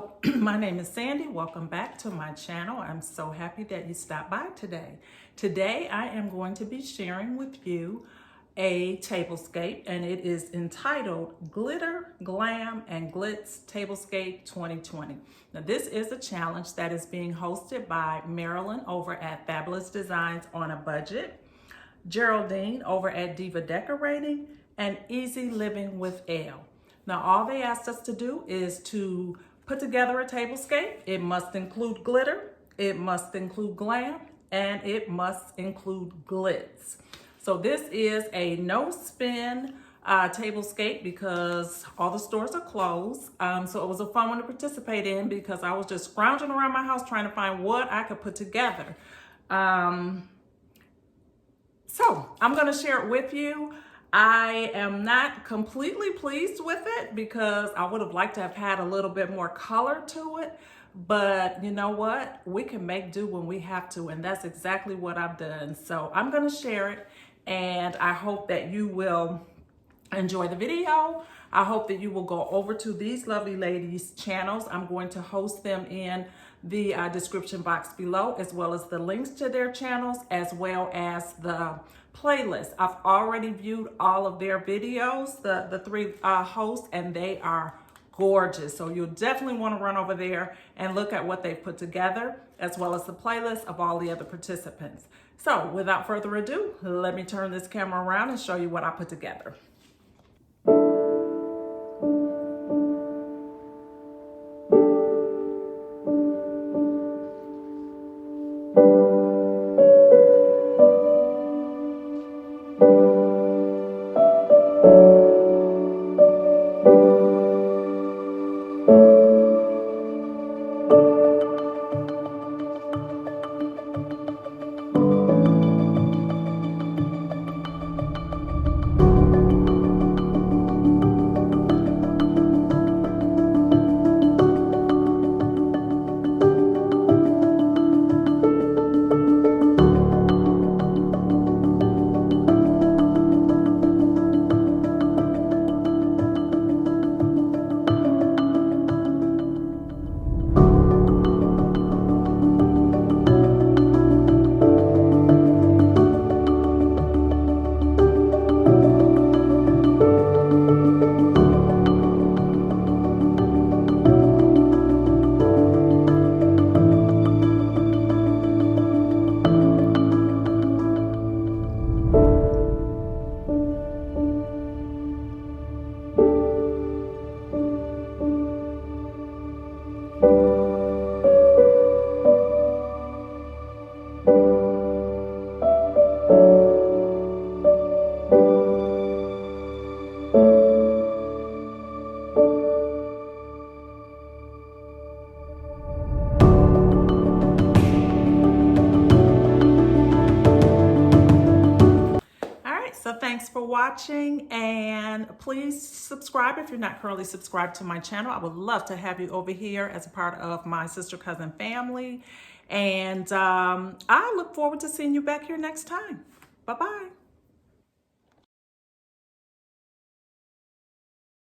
Hello, my name is Sandy. Welcome back to my channel. I'm so happy that you stopped by today. Today I am going to be sharing with you a tablescape, and it is entitled Glitter, Glam, and Glitz Tablescape 2020. Now this is a challenge that is being hosted by Marilyn over at Fabulous Designs on a Budget, Geraldine over at Diva Decorating, and Easy Living with Elle. Now all they asked us to do is to put together a tablescape. It must include glitter, it must include glam, and it must include glitz. So this is a no-spin tablescape because all the stores are closed. So it was a fun one to participate in because I was just scrounging around my house trying to find what I could put together. So I'm gonna share it with you. I am not completely pleased with it because I would have liked to have had a little bit more color to it, but you know what? We can make do when we have to, and that's exactly what I've done. So I'm gonna share it, and I hope that you will enjoy the video. I hope that you will go over to these lovely ladies' channels. I'm going to host them in the description box below, as well as the links to their channels, as well as the playlist. I've already viewed all of their videos, the three hosts, and they are gorgeous. So you'll definitely want to run over there and look at what they've put together, as well as the playlist of all the other participants. So without further ado, let me turn this camera around and show you what I put together. So thanks for watching, and please subscribe if you're not currently subscribed to my channel. I would love to have you over here as a part of my sister cousin family, and I look forward to seeing you back here next time. Bye-bye.